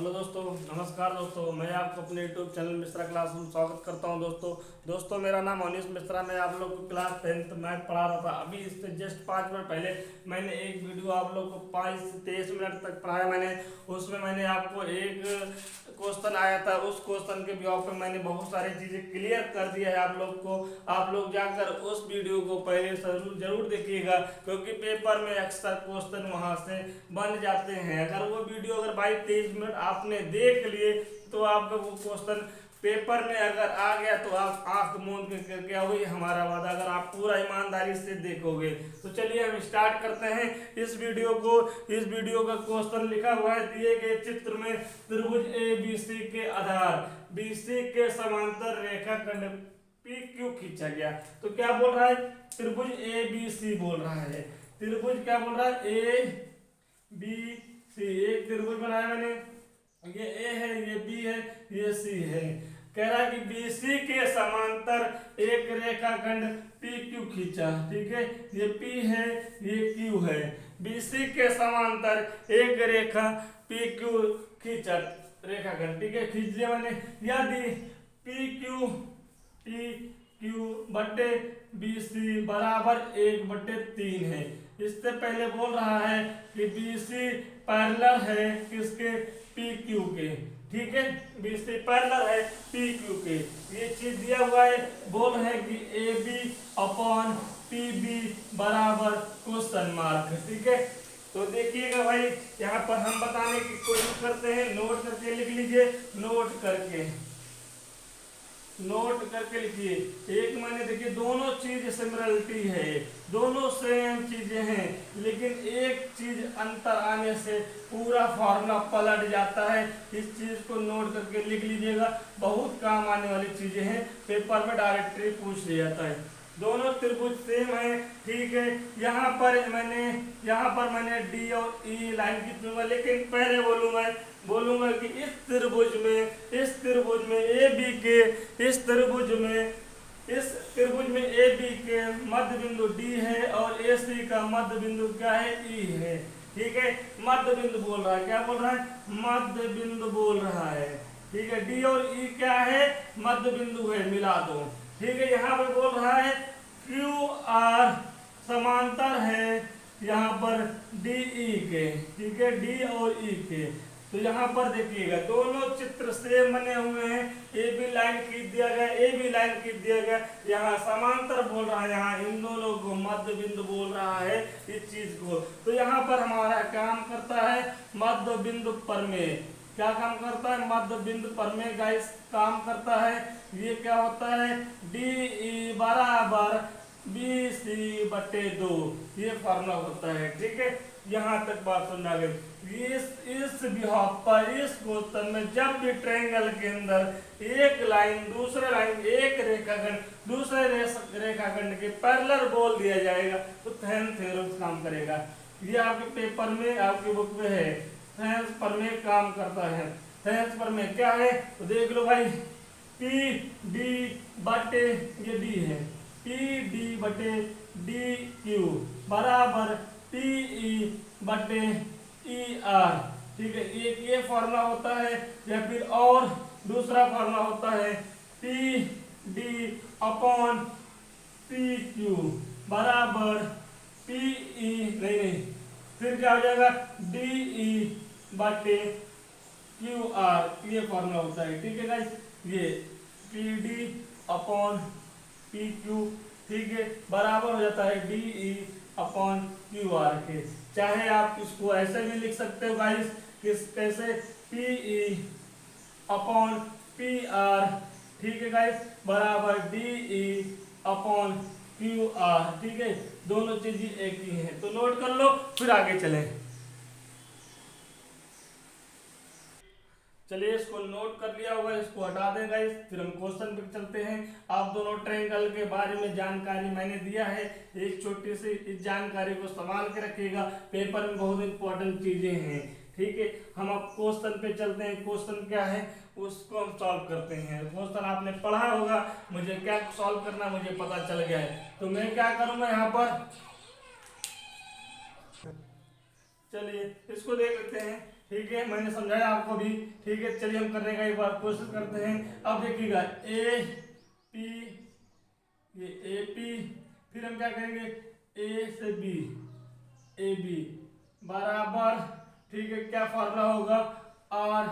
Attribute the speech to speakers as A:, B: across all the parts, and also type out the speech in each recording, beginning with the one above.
A: Hello दोस्तों, नमस्कार दोस्तों। मैं आपको अपने यूट्यूब चैनल मिश्रा क्लास में स्वागत करता हूं। दोस्तों मेरा नाम अनीश मिश्रा। मैं आप लोग को क्लास 10th मैथ पढ़ा रहा था। अभी इससे जस्ट 5 मिनट पहले मैंने एक वीडियो आप लोग को 5 से 23 मिनट तक पढ़ाया मैंने। उसमें मैंने आपको एक क्वेश्चन आया था, उस क्वेश्चन के जवाब पे मैंने बहुत सारी चीज़ें क्लियर कर दिया है आप लोग को। आप लोग जाकर उस वीडियो को पहले जरूर देखिएगा, क्योंकि पेपर में अक्सर क्वेश्चन वहाँ से बन जाते हैं। अगर वो वीडियो अगर 22-23 मिनट आपने देख लिए तो आपका वो क्वेश्चन पेपर में अगर आ गया तो आप आंख मूंद के करके आओगे, हमारा वादा। अगर आप पूरा ईमानदारी से देखोगे तो चलिए हम स्टार्ट करते हैं इस वीडियो को। इस वीडियो का क्वेश्चन लिखा हुआ है, दिए गए चित्र में त्रिभुज ए बी सी के आधार BC के समांतर रेखाखंड PQ खींचा गया। तो क्या बोल रहा है? त्रिभुज ABC बोल रहा है। त्रिभुज क्या बोल रहा है? ABC। एक त्रिभुज बनाया मैंने, ये A है, ये B है, ये C है। कह रहा है कि BC के समांतर एक रेखाखंड PQ खींचा। ठीक है, ये P है, ये Q है। BC के समांतर एक रेखा PQ खींचा रेखाखंड। ठीक है, खींच दिया मैंने। यदि PQ बटे BC बराबर 1/3 है। इससे पहले बोल रहा है कि BC पैरेलल है किसके? PQ के। ठीक है, BC पैरेलल है PQ के। ये चीज दिया हुआ है। बोल है कि AB/PB बराबर क्वेश्चन मार्क। ठीक है, तो देखिएगा भाई, यहाँ पर हम बताने की कोशिश करते हैं। नोट करके लिख लीजिए, नोट करके लिखिए। एक मैंने देखिए, दोनों चीज सिमिलरिटी है, दोनों सेम चीजें हैं, लेकिन एक चीज अंतर आने से पूरा फॉर्मूला पलट जाता है। इस चीज को नोट करके लिख लीजिएगा, बहुत काम आने वाली चीजें हैं, पेपर में डायरेक्टली पूछ लिया जाता है। दोनों त्रिभुज सेम है। ठीक है, यहाँ पर मैंने D और E लाइन खींचूंगा, लेकिन पहले बोलूंगा कि इस त्रिभुज में AB के इस त्रिभुज में AB के मध्य बिंदु D है और AC का मध्य बिंदु क्या है? E है। ठीक है, मध्य बिंदु बोल रहा है। क्या बोल रहा है? मध्य बिंदु बोल रहा है। ठीक है, D और E क्या है? मध्य बिंदु है, मिला दो। ठीक है, यहाँ पर बोल रहा है QR समांतर है यहाँ पर DE के। ठीक है, D और E के। तो यहाँ पर देखिएगा, दोनों चित्र सेम बने हुए हैं। AB लाइन खींच दिया गया, यहाँ समांतर बोल रहा है, यहाँ इन दोनों को मध्य बिंदु बोल रहा है इस चीज को। तो यहाँ पर हमारा काम करता है मध्य बिंदु प्रमेय। क्या काम करता है? मध्य बिंदु प्रमेय गाइस काम करता है। ये क्या होता है? DE बराबर BC/2, ये फॉर्मूला होता है। ठीक है, यहाँ तक बात समझा गई। इस बिहाफ पर इस क्वेश्चन में जब भी ट्रायंगल के अंदर एक लाइन दूसरे लाइन एक रेखाखंड दूसरे रेखाखंड के पैरेलल बोल दिया जाएगा तो थेन थ्योरम काम करेगा। ये आपके पेपर में, आपकी बुक में है, थेन्स प्रमेय काम करता है। थेन्स प्रमेय क्या है तो देख लो भाई, PD बटे ये D है, PD बटे DQ बराबर PE बटे ER। ठीक है, एक ये फॉर्मूला होता है, या फिर और दूसरा फॉर्मूला होता है PD/PQ बराबर PE नहीं, फिर क्या हो जाएगा? DE बटे QR, ये फॉर्मूला होता है। ठीक है गाइस, ये PD/PQ। ठीक है, बराबर हो जाता है DE/QR के। चाहे आप इसको ऐसे भी लिख सकते हो गाइस, कैसे? PE/PR। ठीक है गाइस, बराबर DE/QR। ठीक है, दोनों चीजें एक ही हैं, तो नोट कर लो, फिर आगे चलें। चलिए, इसको नोट कर लिया होगा, इसको हटा दें गाइस, फिर हम क्वेश्चन पे चलते हैं। आप दोनों ट्रायंगल के बारे में जानकारी मैंने दिया है, एक छोटी सी इस जानकारी को संभाल के रखिएगा, पेपर में बहुत इंपॉर्टेंट चीजें हैं। ठीक है, हम अब क्वेश्चन पे चलते हैं। क्वेश्चन क्या है उसको हम सॉल्व करते हैं। क्वेश्चन आपने पढ़ा होगा, मुझे क्या सॉल्व करना मुझे पता चल गया है, तो मैं क्या करूंगा यहाँ पर, चलिए इसको देख लेते हैं। ठीक है, मैंने समझाया आपको भी। ठीक है, चलिए हम करने का एक बार कोशिश करते हैं। अब देखिएगा ए पी, ये ए पी, फिर हम क्या करेंगे ए से बी, ए बी बराबर, ठीक है, क्या फॉर्मूला होगा R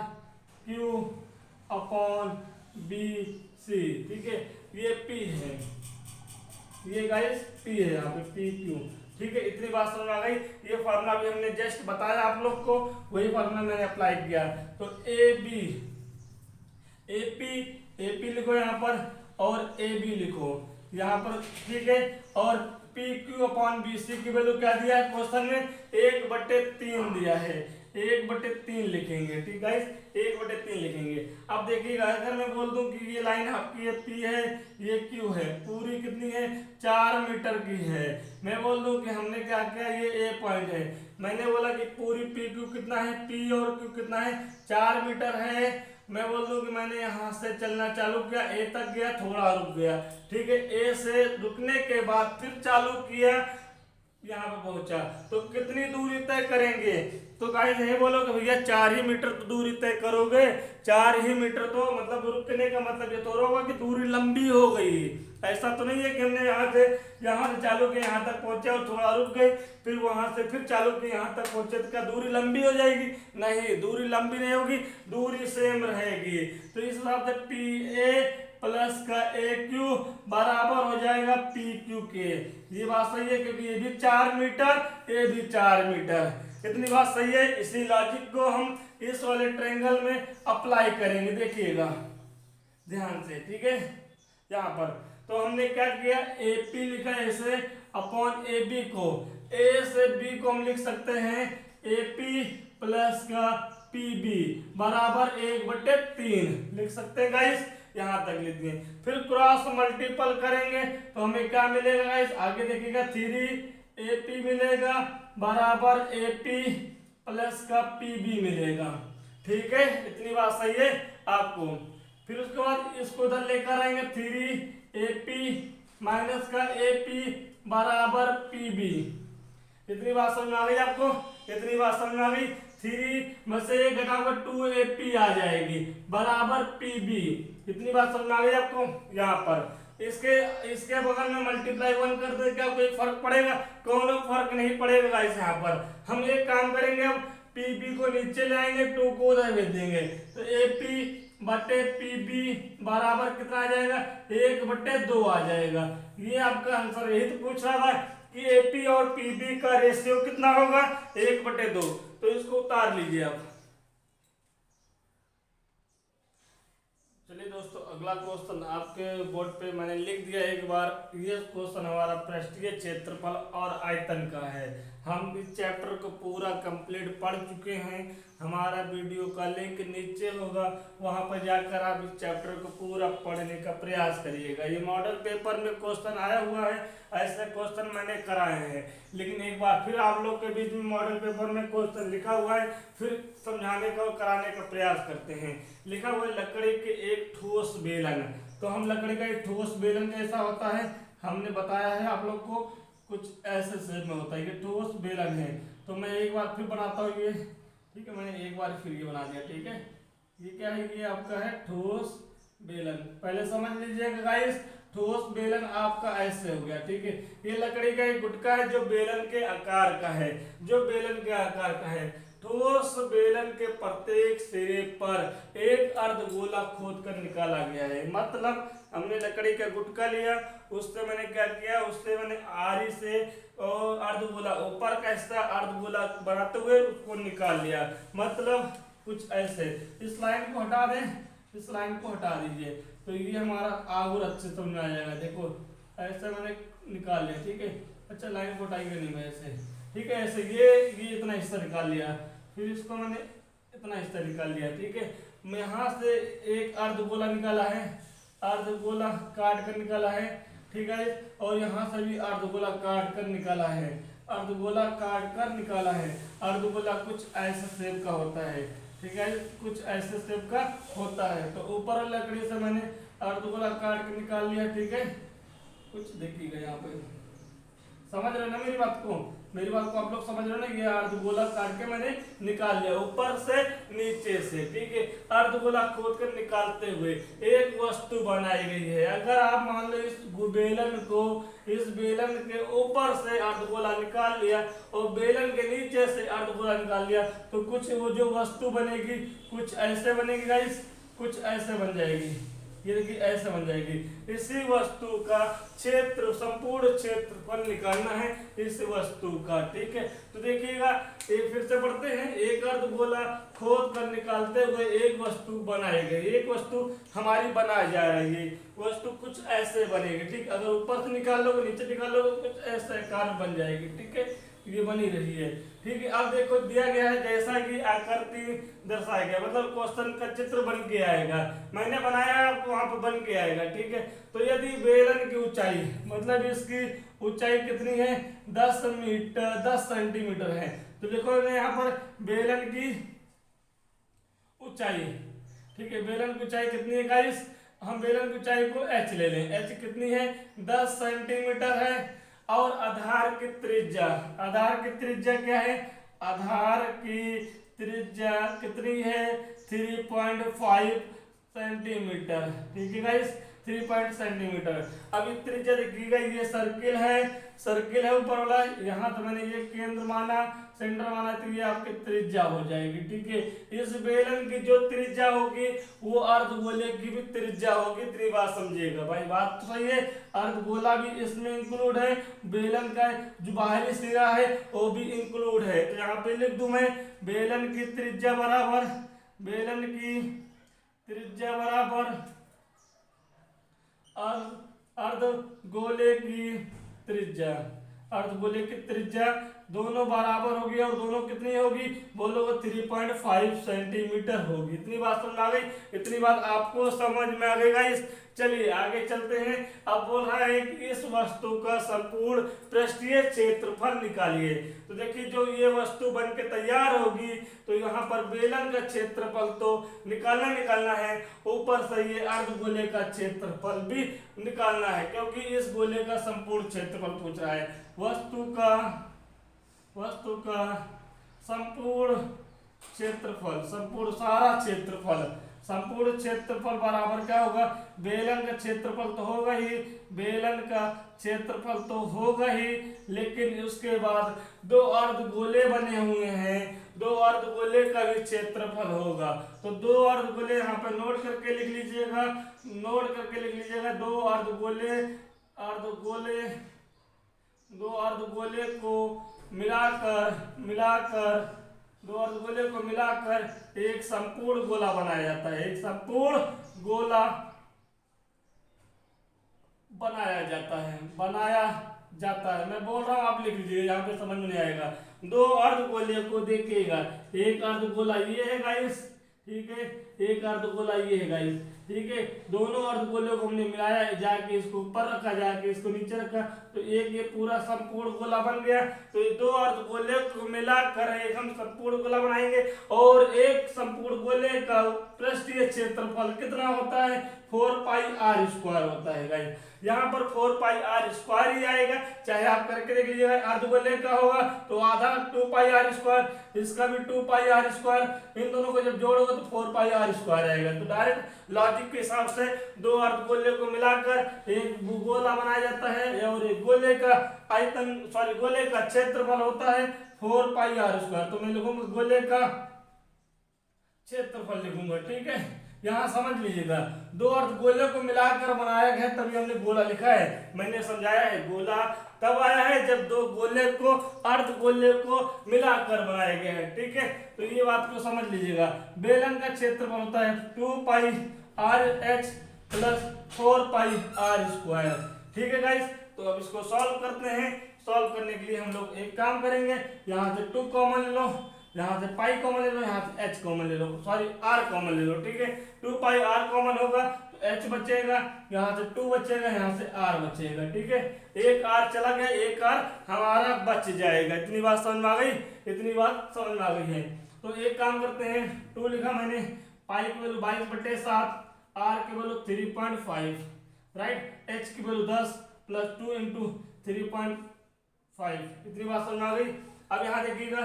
A: Q upon B C. ठीक है, ये पी है, ये गाइस पी है, यहाँ पे पी क्यू। ठीक है, इतनी बात समझ आ गई। ये फॉर्मूला भी हमने जस्ट बताया आप लोग को, वही फॉर्मूला मैंने अप्लाई किया। तो ए बी, ए पी लिखो यहाँ पर, और ए बी लिखो यहाँ पर। ठीक है, और P Q upon B C की वैल्यू क्या दिया है क्वेश्चन में, 1/3 दिया है, 1/3 लिखेंगे। ठीक है, 1/3 लिखेंगे। अब देखिएगा, अगर मैं बोल दूं कि ये लाइन आपकी ये पी है, ये क्यू है, पूरी कितनी है 4 मीटर की है। मैं बोल दूं कि हमने क्या किया, ये ए पॉइंट है, मैंने बोला कि पूरी पी क्यू कितना है, पी और क्यू कितना है 4 मीटर है। मैं बोल दूं कि मैंने यहाँ से चलना चालू किया, ए तक गया, थोड़ा रुक गया। ठीक है, ए से रुकने के बाद फिर चालू किया, यहाँ पे पहुंचा, तो कितनी दूरी तय करेंगे। तो गाइस ये बोलो कि भैया 4 ही मीटर तो दूरी तय करोगे, 4 ही मीटर तो मतलब रुकने का मतलब ये थोड़ा होगा कि दूरी लंबी हो गई। ऐसा तो नहीं है कि हमने यहाँ से चालू किया, यहाँ तक पहुंचे और थोड़ा रुक गए, फिर वहां से फिर चालू किया, यहाँ तक पहुंचे, तो क्या दूरी लंबी हो जाएगी? नहीं, दूरी लंबी नहीं होगी, दूरी सेम रहेगी। तो इस हिसाब से पी ए प्लस का ए क्यू बराबर हो जाएगा पी क्यू के। ये बात सही है, क्योंकि ये भी 4 मीटर, ये भी 4 मीटर। इतनी बात सही है। इसी लॉजिक को हम इस वाले ट्रायंगल में अप्लाई करेंगे, देखिएगा ध्यान से। ठीक है, यहाँ पर तो हमने क्या किया, ए पी लिखा है ऐसे अपॉन ए बी को, ए से बी को हम लिख सकते हैं ए पी प्लस का पी बी बराबर 1/3 लिख सकते हैं गाइस, यहाँ तक लिख दिए। फिर क्रॉस मल्टीपल करेंगे तो हमें क्या मिलेगा गाइस, आगे देखिएगा 3 ए पी मिलेगा बराबर ए पी प्लस का पी बी मिलेगा। ठीक है, इतनी बात सही है आपको। फिर उसके बाद इसको इधर लेकर आएंगे, 3 ए पी माइनस का ए पी बराबर पी बी। इतनी बात समझ में आ गई आपको? इतनी बात समझ में आ गई। 3 में से 1 घटाकर 2 ए पी आ जाएगी बराबर पी बी। इतनी बात समझ में आ गई आपको? यहाँ पर इसके बगल में मल्टीप्लाई 1 कर दे, क्या कोई फर्क पड़ेगा? कोनो फर्क नहीं पड़ेगा। इस यहाँ पर हम एक काम करेंगे, अब पी बी को नीचे ले आएंगे, 2 को उधर भेज देंगे, तो ए पी बटे पी बी बराबर कितना आ जाएगा, 1/2 आ जाएगा। ये आपका आंसर, यही तो पूछ रहा था कि एपी और पीबी का रेशियो कितना होगा, 1/2। तो इसको उतार लीजिए आप। चलिए दोस्तों, अगला क्वेश्चन आपके बोर्ड पे मैंने लिख दिया एक बार। ये क्वेश्चन हमारा पृष्ठीय क्षेत्रफल और आयतन का है। हम इस चैप्टर को पूरा कंप्लीट पढ़ चुके हैं। हमारा वीडियो का लिंक नीचे होगा, वहां पर जाकर आप इस चैप्टर को पूरा पढ़ने का प्रयास करिएगा। ये मॉडल पेपर में क्वेश्चन आया हुआ है, ऐसे क्वेश्चन मैंने कराए हैं। लेकिन एक बार फिर आप लोग के बीच में मॉडल पेपर में क्वेश्चन लिखा हुआ है, फिर समझाने का और कराने का प्रयास करते हैं। लिखा हुआ है लकड़ी के एक ठोस बेलन। तो हम लकड़ी का एक ठोस बेलन कैसा होता है हमने बताया है आप लोग को, कुछ ऐसे शेप में होता है। ये ठोस बेलन है। तो मैं एक बार फिर बनाता हूँ ये, ठीक है, मैंने एक बार फिर ये बना दिया। ठीक है, ये क्या है, ये आपका है ठोस बेलन। पहले समझ लीजिएगा गाइस, ठोस बेलन आपका ऐसे हो गया। ठीक है, ये लकड़ी का एक गुटका है जो बेलन के आकार का है, जो बेलन के आकार का है। ठोस बेलन के प्रत्येक सिरे पर एक अर्धगोला खोद कर निकाला गया है। मतलब हमने लकड़ी का गुटका लिया, उससे मैंने क्या किया, उससे मैंने आरी से और अर्धगोला ऊपर का हिस्सा अर्धगोला बनाते हुए उसको निकाल लिया। मतलब कुछ ऐसे। इस लाइन को हटा दें, इस लाइन को हटा दीजिए, तो ये हमारा आगुर अच्छे समझ में आ जाएगा। देखो ऐसे मैंने निकाल लिया। ठीक है, अच्छा लाइन को हटाइएगा नहीं मैं ऐसे। ठीक है, ऐसे ये इतना हिस्सा निकाल लिया, फिर इसको मैंने इतना हिस्सा निकाल लिया। ठीक है, मैं यहाँ से एक अर्धगोला निकाला है, अर्धगोला काट कर निकाला है। ठीक है, और यहाँ से भी अर्धगोला काट कर निकाला है, अर्धगोला काट कर निकाला है। अर्धगोला कुछ ऐसे शेप का होता है। ठीक है, कुछ ऐसे शेप का होता है। तो ऊपर वाली लकड़ी से मैंने अर्धगोला काट कर निकाल लिया। ठीक है, कुछ देखिएगा यहाँ पे समझ रहे हो ना मेरी बात को? मेरी बात को आप लोग समझ रहे हो ना? ये अर्धगोला काट के मैंने निकाल लिया ऊपर से नीचे से, ठीक है। अर्धगोला खोद कर निकालते हुए एक वस्तु बनाई गई है। अगर आप मान लो इस बेलन के ऊपर से अर्धगोला निकाल लिया और बेलन के नीचे से अर्धगोला निकाल लिया, तो कुछ वो जो वस्तु बनेगी कुछ ऐसे बनेगी गाइस, कुछ ऐसे बन जाएगी। ये देखिए ऐसे बन जाएगी। इसी वस्तु का क्षेत्र, संपूर्ण क्षेत्रफल निकालना है इस वस्तु का, ठीक है। तो देखिएगा, एक फिर से पढ़ते हैं। एक अर्धगोला खोद कर निकालते हुए एक वस्तु बनाई गई। एक वस्तु हमारी बनाई जा रही है, वस्तु कुछ ऐसे बनेगी, ठीक। अगर ऊपर से निकाल लोगे, नीचे निकाल लोगे, कुछ ऐसे आकार बन जाएगी, ठीक है। ये बनी रही है, ठीक है। अब देखो दिया गया है जैसा कि आकृति दर्शाया गया, मतलब क्वेश्चन का चित्र बन के आएगा। मैंने बनाया तो वहां पर बन के आएगा, ठीक है। तो यदि बेलन की ऊंचाई, मतलब इसकी ऊंचाई कितनी है, 10 सेंटीमीटर है, तो देखो यहाँ पर बेलन की ऊंचाई, ठीक है। बेलन की ऊंचाई कितनी है गाइस? हम बेलन की ऊंचाई को h ले लें। h कितनी है? 10 सेंटीमीटर है। और आधार की त्रिज्या, आधार की त्रिज्या क्या है? आधार की त्रिज्या कितनी है? 3.5 सेंटीमीटर, ठीक है गाइस, 3 सेंटीमीटर। अभी त्रिज्या देखिएगा, ये सर्किल है ऊपर वाला, यहाँ तो मैंने ये केंद्र माना, सेंटर माना, तो ये आपकी त्रिज्या हो जाएगी, ठीक है। इस बेलन की जो त्रिज्या होगी वो अर्धगोले की भी त्रिज्या होगी। इतनी बात समझिएगा भाई, बात तो सही है। अर्धगोला भी इसमें इंक्लूड है, बेलन का जो बाहरी सिरा है वो भी इंक्लूड है। तो यहाँ पे लिख दूं मैं, बेलन की त्रिज्या बराबर अर्धगोले की त्रिज्या, अर्धगोले की त्रिज्या दोनों बराबर होगी, और दोनों कितनी होगी बोलो? 3.5 सेंटीमीटर होगी। इतनी बात समझ आ गई? इतनी बात आपको समझ में आ गई गाइस? चलिए आगे चलते हैं। अब बोल रहा है कि इस वस्तु का संपूर्ण पृष्ठीय क्षेत्रफल निकालिए। तो देखिए, जो ये वस्तु बन के तैयार होगी, तो यहाँ पर बेलन का क्षेत्रफल तो निकालना है, ऊपर से ये अर्धगोले का क्षेत्रफल भी निकालना है, क्योंकि इस गोले का संपूर्ण क्षेत्रफल पूछ रहा है। वस्तु का संपूर्ण क्षेत्रफल, संपूर्ण क्षेत्रफल बराबर क्या होगा? बेलन का क्षेत्रफल तो होगा ही, लेकिन उसके बाद दो अर्धगोले बने हुए हैं, दो अर्धगोले का भी क्षेत्रफल होगा। तो दो अर्धगोले यहाँ पे नोट करके लिख लीजिएगा, दो अर्धगोले को मिलाकर एक संपूर्ण गोला बनाया जाता है, बनाया जाता है। मैं बोल रहा हूँ, आप लिख लीजिए, यहाँ पे समझ में नहीं आएगा। दो अर्धगोले को देखिएगा, एक अर्धगोला ये है गाइस, ठीक है, एक अर्धगोला ये है गाइस, ठीक है। दोनों अर्धगोलों को हमने मिलाया, जाके इसको ऊपर रखा, जाके इसको नीचे रखा, तो एक ये पूरा संपूर्ण गोला बन गया। तो ये दो अर्धगोले को मिलाकर एक हम संपूर्ण गोला बनाएंगे, और एक संपूर्ण गोले का पृष्ठीय क्षेत्रफल कितना होता है? 4πr² होता है गाइस। यहाँ पर 4πr² ही आएगा, चाहे आप करके देख लीजिएगा। अर्धगोले का होगा तो आधा 2πr², इसका भी 2πr², इन दोनों को जब जोड़ोगे तो 4πr² आएगा। तो डायरेक्ट लॉजिक के हिसाब से दो अर्धगोले को मिलाकर एक गोला बनाया जाता है, और एक गोले का क्षेत्रफल होता है 4πr²। तो मैं लिखूंगा गोले का क्षेत्रफल लिखूंगा, ठीक है। यहाँ समझ लीजिएगा, दो अर्धगोले को मिलाकर बनाया गया, तभी हमने गोला लिखा है। मैंने समझाया है, गोला तब आया है जब दो अर्धगोले को मिलाकर बनाया गया है, ठीक है। तो ये बात को समझ लीजिएगा। बेलन का क्षेत्रफल होता है 2πrh + 4πr², ठीक है गाइस। तो अब इसको सॉल्व करते हैं। सॉल्व करने के लिए हम लोग एक काम करेंगे, यहाँ से 2 कॉमन ले लो, यहाँ से पाई कॉमन ले लो, यहाँ से h कॉमन ले लो, r कॉमन ले लो, ठीक है। 2πr कॉमन होगा तो h बचेगा, यहाँ से 2 बचेगा, यहाँ से r बचेगा, ठीक है। एक r चला गया, एक r हमारा बच जाएगा। इतनी बात समझ में आ गई? तो एक काम करते हैं, 2 लिखा मैंने, पाई की वैल्यू 22/7, r की वैल्यू 3.5, राइट, h की वैल्यू 10 + 2 × 3.5 5। इतनी बात समझ में आ गई। अब यहाँ देखिएगा,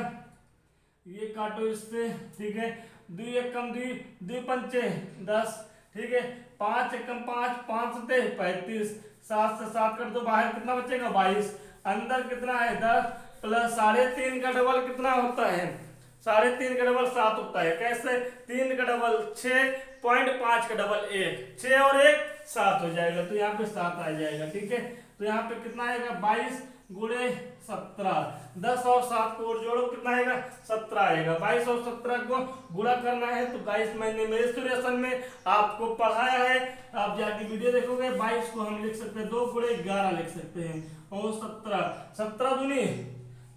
A: ये काटो इससे, ठीक है। 2 एकम 2, 2 पंचे 10, ठीक है। 5 एकम 5, 5 सते 35, 7 से 7 कर दो, बाहर कितना बचेगा 22, अंदर कितना है 10 प्लस 3.5 का डबल कितना होता है, 3.5 का डबल 7 होता है। कैसे? 3 का डबल 6, 0.5 का डबल 1, 6 और 1 7 हो जाएगा, तो यहाँ पे 7 आ जाएगा, ठीक है। तो यहाँ पे कितना आएगा 22 गुणे 17, 10 और 7 को और जोड़ो, कितना आएगा 17 आएगा। 22 और 17 को गुणा करना है। तो गाइस मैंने मेंस्ट्रुएशन में आपको पढ़ाया है, आप जाके वीडियो देखोगे। 22 को हम लिख सकते हैं 2 गुणे 11 लिख सकते हैं, और 17 दूनी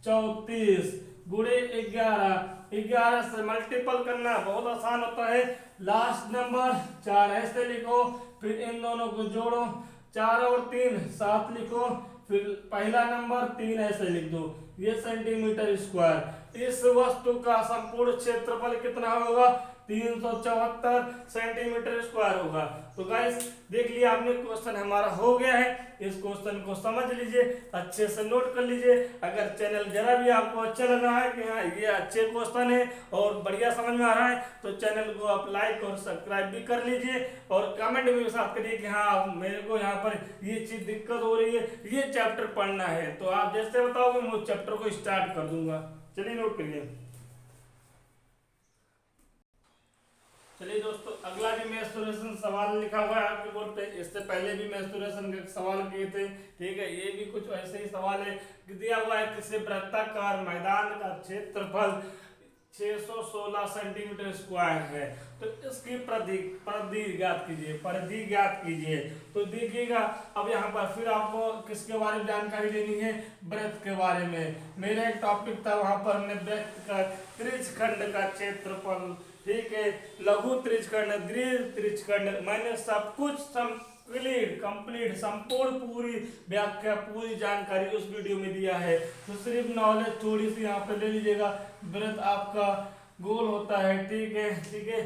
A: 34 गुणे 11, 11 से मल्टीपल करना बहुत आसान होता है। लास्ट नंबर 4 ऐसे लिखो, फिर इन दोनों को जोड़ो, 4 और 3 7 लिखो, फिर पहला नंबर 3 ऐसे लिख दो, ये सेंटीमीटर स्क्वायर। इस वस्तु का संपूर्ण क्षेत्रफल कितना होगा? 374 सेंटीमीटर स्क्वायर होगा। तो गाइस देख लिया आपने, क्वेश्चन हमारा हो गया है। इस क्वेश्चन को समझ लीजिए, अच्छे से नोट कर लीजिए। अगर चैनल जरा भी आपको अच्छा लग रहा है कि हाँ ये अच्छे क्वेश्चन है और बढ़िया समझ में आ रहा है, तो चैनल को आप लाइक और सब्सक्राइब भी कर लीजिए, और कमेंट में साथ करिए कि हाँ मेरे को यहाँ पर ये चीज दिक्कत हो रही है, ये चैप्टर पढ़ना है। तो आप जैसे बताओगे मैं उस चैप्टर को स्टार्ट कर दूंगा। चलिए नोट करिए। चलिए दोस्तों, अगला भी मेंस्ट्रुएशन सवाल लिखा हुआ है आपके बोर्ड पे। इससे पहले भी मेंस्ट्रुएशन के सवाल किए थे, ठीक है। ये भी कुछ ऐसे ही सवाल है कि दिया हुआ है किसी वृत्ताकार मैदान का क्षेत्रफल 616 सेंटीमीटर स्क्वायर है, तो इसकी परिधि ज्ञात कीजिए। तो देखिएगा, अब यहाँ पर फिर आपको किसके बारे में जानकारी लेनी है? वृत्त के बारे में। मेरा एक टॉपिक था, वहां पर हमने वृत्त का त्रिज्यखंड का क्षेत्रफल, ठीक है, लघु त्रिज्यखंड, दीर्घ त्रिज्यखंड, मैंने सब कुछ कंप्लीट संपूर्ण पूरी व्याख्या पूरी जानकारी उस वीडियो में दिया है। तो सिर्फ नॉलेज थोड़ी सी यहाँ पे ले लीजिएगा। वृत्त आपका गोल होता है, ठीक है।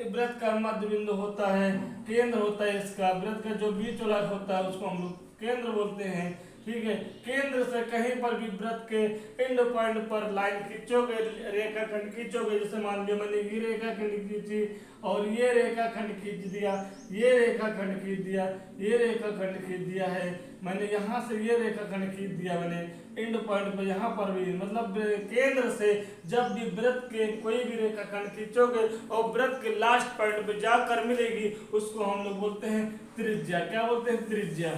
A: वृत्त का मध्य बिंदु होता है, केंद्र होता है इसका। वृत्त का जो बीच वाला होता है उसको हम लोग केंद्र बोलते हैं, ठीक है। केंद्र से कहीं पर भी वृत्त के एंड पॉइंट पर लाइन खींचोगे, रेखाखंड खींचोगे, जैसे मान लिया मैंने ये रेखाखंड खींची और ये रेखाखंड खींच दिया, ये रेखाखंड खींच दिया, ये रेखाखंड खींच दिया है मैंने, यहाँ से ये रेखाखंड खींच दिया मैंने एंड पॉइंट पर, यहाँ पर भी मतलब केंद्र से जब भी वृत्त के कोई भी रेखाखंड खींचोगे और वृत्त के लास्ट पॉइंट पे जाकर मिलेगी, उसको हम लोग बोलते हैं त्रिज्या। क्या बोलते हैं? त्रिज्या,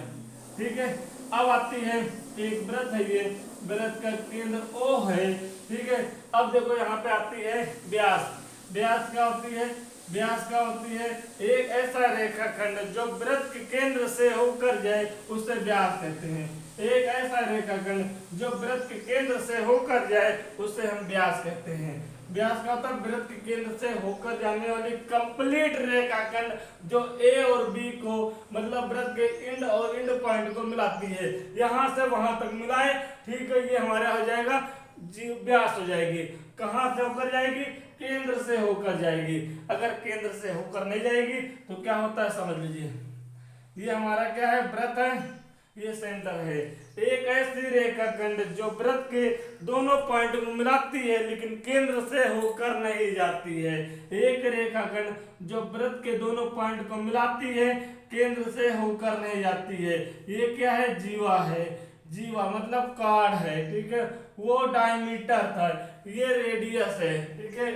A: ठीक है। अब आती है एक वृत्त है, ये वृत्त का केंद्र O है, ठीक है। अब देखो यहाँ पे आती है व्यास। व्यास क्या होती है? व्यास क्या होती है? एक ऐसा रेखाखंड जो वृत्त के केंद्र से होकर जाए उसे व्यास कहते हैं। एक ऐसा रेखाखंड जो वृत्त के केंद्र से होकर जाए उसे हम व्यास कहते हैं। व्यास का होता है वृत्त के केंद्र से होकर जाने वाली कंप्लीट रेखाखंड जो ए और बी को मतलब वृत्त के एंड और एंड पॉइंट को मिलाती है, यहां से वहां तक मिलाए, ठीक है। ये हमारा हो जाएगा व्यास हो जाएगी। कहां से होकर जाएगी? केंद्र से होकर जाएगी। अगर केंद्र से होकर नहीं जाएगी तो क्या होता है समझ लीजिए। ये हमारा क्या है? वृत्त है, ये सेंटर है। एक ऐसी रेखाखंड जो वृत्त के दोनों पॉइंट को मिलाती है लेकिन केंद्र से होकर नहीं जाती है। एक रेखाखंड जो वृत्त के दोनों पॉइंट को मिलाती है, केंद्र से होकर नहीं जाती है, ये क्या है? जीवा है। जीवा मतलब कार्ड है, ठीक है। वो डायमीटर था, ये रेडियस है, ठीक है,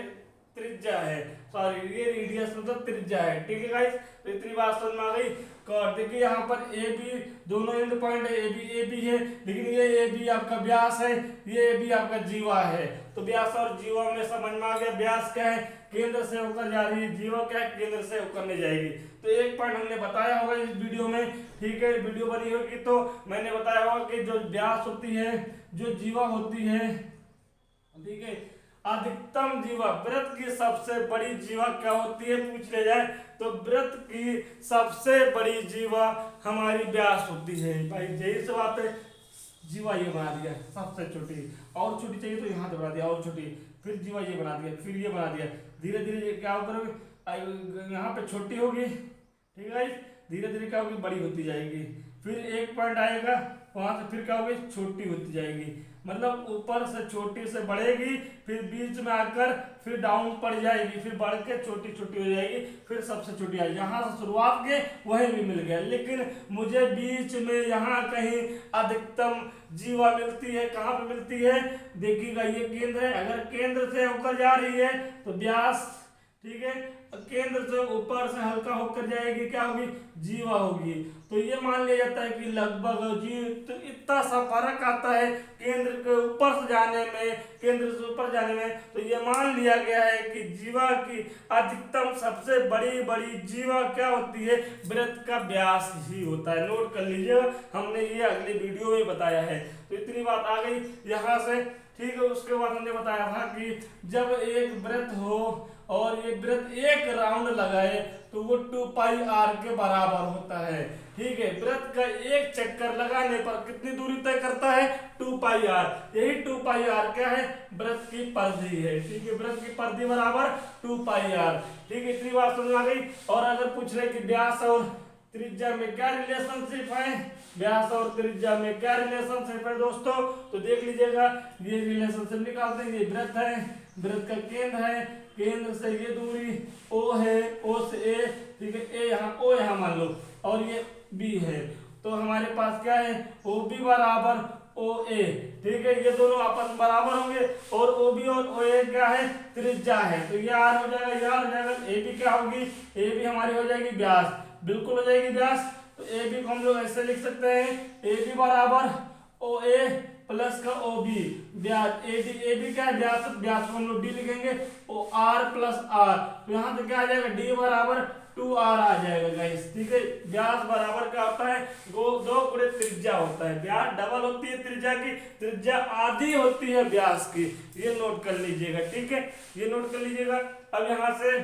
A: त्रिज्या है, सॉरी ये रेडियस मतलब त्रिज्या है, ठीक है गाइस। तो इतनी बात समझ में आ गई। और देखिए यहाँ पर ए बी दोनों एंड पॉइंट है, ए बी है, लेकिन ये ए बी आपका व्यास है, ये ए बी आपका जीवा है। तो व्यास और जीवा में समझ में आ गया। व्यास क्या है? केंद्र से होकर जा रही है, जीवा क्या है? केंद्र से होकर नहीं जाएगी। तो एक पॉइंट हमने बताया होगा इस वीडियो में, ठीक है। वीडियो बनी होगी तो मैंने बताया होगा कि जो व्यास होती है, जो जीवा होती है, ठीक है, अधिकतम जीवा, वृत्त की सबसे बड़ी जीवा क्या होती है पूछ ले जाए तो वृत्त की सबसे बड़ी जीवा हमारी व्यास होती है। भाई यही सी बात है। जीवा ये बना दिया सबसे छोटी, और छोटी चाहिए तो यहाँ से बना दिया और छोटी, फिर जीवा ये बना दिया, फिर ये बना दिया। धीरे धीरे क्या करोगे, यहाँ पे छोटी होगी, ठीक है। धीरे धीरे क्या होगी? बड़ी होती जाएगी। फिर एक पॉइंट आएगा, वहां से फिर क्या होगी, छोटी होती जाएगी, मतलब ऊपर से छोटी से बढ़ेगी, फिर बीच में आकर फिर डाउन पड़ जाएगी, फिर बढ़ के छोटी छोटी हो जाएगी, फिर सबसे छोटी आएगी। जहां से शुरुआत के वही भी मिल गया, लेकिन मुझे बीच में यहाँ कहीं अधिकतम जीवा मिलती है। कहाँ पे मिलती है, देखिएगा ये केंद्र है, अगर केंद्र से होकर जा रही है तो व्यास, ठीक है, केंद्र से ऊपर से हल्का होकर जाएगी, क्या होगी, जीवा होगी। तो ये मान लिया जाता है कि लगभग जी, तो इतना सा फर्क आता है केंद्र के ऊपर से जाने में, केंद्र से ऊपर जाने में। तो ये मान लिया गया है कि जीवा की अधिकतम सबसे बड़ी बड़ी जीवा क्या होती है, वृत्त का व्यास ही होता है। नोट कर लीजिएगा, हमने ये अगली वीडियो में बताया है। तो इतनी बात आ गई यहाँ से, ठीक है। उसके बाद हमने बताया था कि जब एक वृत्त हो और ये वृत्त एक राउंड लगाए तो वो 2 पाई आर के बराबर होता है, ठीक है। वृत्त का एक चक्कर लगाने पर कितनी दूरी तय करता है, 2 पाई आर। यही 2 पाई आर क्या है, वृत्त की परिधि है, ठीक है। वृत्त की परिधि बराबर 2 पाई आर, ठीक है। इतनी बात समझ आ गई। और अगर पूछ रहे कि व्यास और त्रिज्या में क्या रिलेशनशिप है, व्यास और त्रिज्या में क्या रिलेशनशिप है दोस्तों, तो देख लीजिएगा, ये रिलेशनशिप निकालते हैं। ये वृत्त है, वृत्त का केंद्र है, केंद्र से ये दूरी O है, O से A, ठीक है, A यहाँ, O यहाँ मान लो, और ये B है। तो हमारे पास क्या है, OB बराबर OA, ठीक है। ये दोनों आपस में बराबर होंगे, और OB और OA क्या है, त्रिज्या है। तो ये R हो जाएगा, ये R हो जाएगा। AB क्या होगी, AB हमारी हो जाएगी व्यास, बिल्कुल हो जाएगी व्यास। तो AB को हम लोग ऐसे लिख सकते हैं, AB बराबर OA प्लस का OB, व्यास AB क्या है, व्यास, व्यास को हम लोग D लिखेंगे, OR प्लस R। तो यहाँ से क्या आ जाएगा, D बराबर 2R आ जाएगा गाइस, ठीक है। व्यास बराबर क्या होता है, 2 गुणे त्रिज्या होता है। व्यास डबल होती है त्रिज्या की, त्रिज्या आधी होती है व्यास की, ये नोट कर लीजिएगा, ठीक है, ये नोट कर लीजिएगा। अब यहाँ से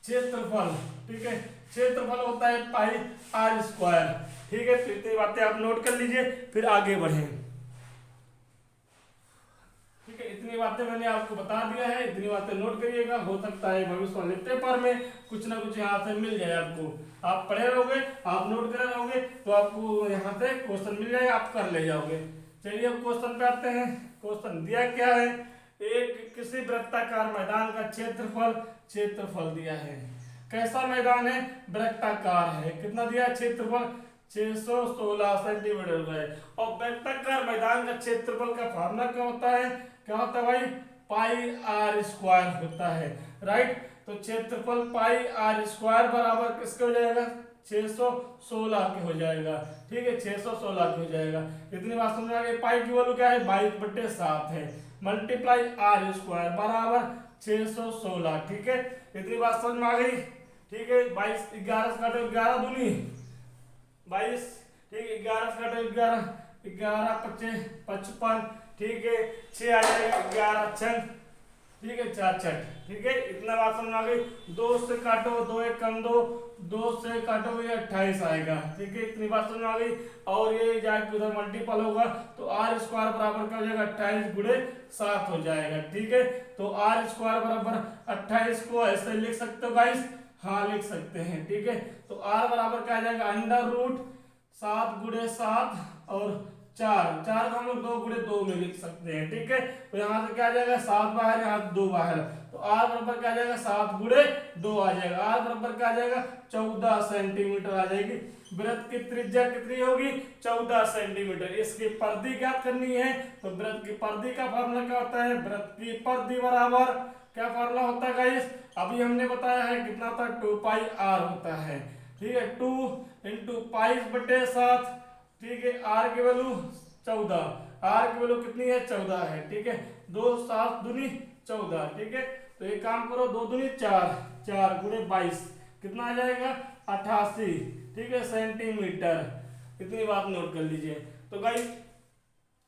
A: क्षेत्रफल, ठीक है, क्षेत्रफल होता है पाई आर स्क्वायर, ठीक है। तो इतनी बातें आप नोट कर लीजिए, फिर आगे बढ़ें, ठीक है। इतनी बातें मैंने आपको बता दिया है, इतनी बातें नोट करिएगा। हो सकता है भविष्य वाले पेपर में कुछ ना कुछ यहाँ से मिल जाए आपको, आप पढ़े रहोगे, आप नोट करे रहोगे, तो आपको यहाँ से क्वेश्चन मिल जाएगा, आप कर ले जाओगे। चलिए अब क्वेश्चन पे आते हैं। क्वेश्चन दिया क्या है, एक किसी वृत्ताकार मैदान का क्षेत्रफल दिया है। कैसा मैदान है, वृत्ताकार है। कितना दिया है क्षेत्रफल, 616 सेंटीमीटर है। और वृत्ताकार मैदान का क्षेत्रफल का फॉर्मूला क्या होता है, क्या होता है भाई, पाई आर स्क्वायर होता है, राइट। तो क्षेत्रफल पाई आर स्क्वायर बराबर किसके हो जाएगा, 616 के हो जाएगा, ठीक है, 616 के हो जाएगा। इतनी बात समझ आ गई। पाई की वैल्यू क्या है, 22/7 है, मल्टीप्लाई आर स्क्वायर बराबर 616, ठीक है। इतनी बात समझ में आ गई, ठीक है। 22, 11 से काटो 11 दूनी 22, ठीक है, 11 से काटो 11, 11 25 55, ठीक है, 6 आ जाएगा, 11 छंग, ठीक है, 4 छठ, ठीक है। इतना बात समझ आ गई। 2 से काटो, 2 1 कम 2, 2 से काटो ये 28 आएगा, ठीक है। इतनी बात समझ आ गई। और ये जाके उधर मल्टीपल होगा तो आर स्क्वायर बराबर क्या हो जाएगा, 28 गुणे 7 हो जाएगा, ठीक है। तो आर स्क्वायर बराबर 28 को ऐसे लिख सकते हो गाइस, हाँ लिख सकते हैं, ठीक है। तो आर बराबर क्या आ जाएगा, अंडर रूट 7 गुणे 7 और 4 को हम लोग 2 गुणे 2 में लिख सकते हैं, ठीक है। तो यहाँ से क्या आ जाएगा, 7 बाहर, यहाँ 2 बाहर, तो आर बराबर क्या आ जाएगा, 7 गुणे 2 आ जाएगा। आर बराबर क्या आ जाएगा, 14 सेंटीमीटर आ जाएगी। वृत्त की त्रिज्या कितनी होगी, 14 सेंटीमीटर। इसकी परिधि ज्ञात करनी है, तो वृत्त की परिधि का फॉर्मूला क्या होता है, वृत्त की परिधि बराबर क्या फॉर्मूला होता है गाइस, अभी हमने बताया है कितना था, 2 पाई आर होता है, ठीक है। 2 इंटू पाई बटे 7, ठीक है। आर की वैल्यू 14, आर की वैल्यू कितनी है, 14 है, ठीक है। 2 7 दूनी 14, ठीक है। तो एक काम करो, 2 दूनी 4, 4 गुणे 22 कितना आ जाएगा, 88, ठीक है, सेंटीमीटर। इतनी बात नोट कर लीजिए। तो गाइस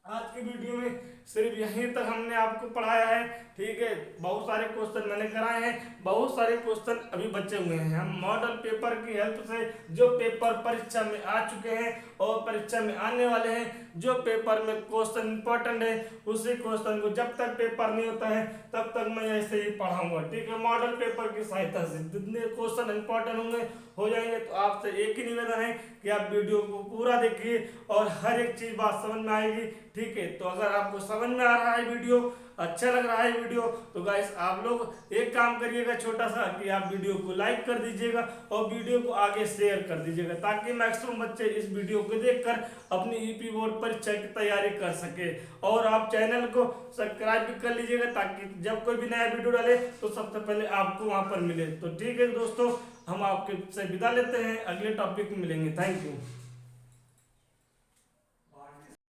A: आज की वीडियो में सिर्फ यहीं तक हमने आपको पढ़ाया है, ठीक है। बहुत सारे क्वेश्चन मैंने कराए हैं, बहुत सारे क्वेश्चन अभी बचे हुए हैं। हम मॉडल पेपर की हेल्प से जो पेपर परीक्षा में आ चुके हैं और परीक्षा में आने वाले हैं, जो पेपर में क्वेश्चन इंपॉर्टेंट है, उसी क्वेश्चन को जब तक पेपर नहीं होता है तब तक मैं ऐसे ही पढ़ाऊंगा, ठीक है। मॉडल पेपर की सहायता से जितने क्वेश्चन इंपॉर्टेंट होंगे हो जाएंगे। तो आपसे एक ही निवेदन है कि आप वीडियो को पूरा देखिए और हर एक चीज बात समझ में आएगी, ठीक है। तो अगर आपको समझ में आ रहा है वीडियो, अच्छा लग रहा है वीडियो, तो गाइस आप लोग एक काम करिएगा छोटा सा कि आप वीडियो को लाइक कर दीजिएगा और वीडियो को आगे शेयर कर दीजिएगा, ताकि मैक्सिमम बच्चे इस वीडियो को देखकर अपनी ईपी बोर्ड परीक्षा की तैयारी कर सके। और आप चैनल को सब्सक्राइब भी कर लीजिएगा, ताकि जब कोई भी नया वीडियो डाले तो सबसे पहले आपको वहां पर मिले। तो ठीक है दोस्तों, हम आपके से विदा लेते हैं, अगले टॉपिक में मिलेंगे। Thank you.